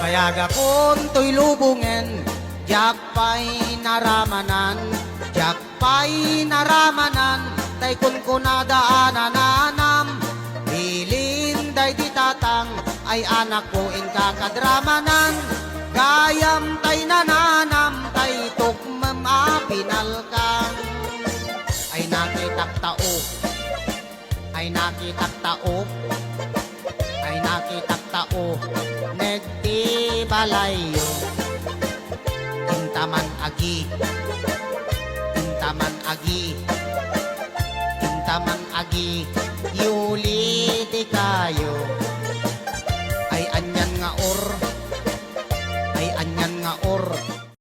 Mayaga kon to'y lubungen, jak pa'y naramanan, jak pa'y naramanan, tay kun kunadaanan nanam, bilin day di tatang, ay anak ko in kakadramanan, gayam tay nananam, tay tukmam apinalkang, ay nakitak tao, ay nakitak tao, ay nakitak tao, negdi balayo, intaman agi, intaman agi, intaman agi, yuli di kayo.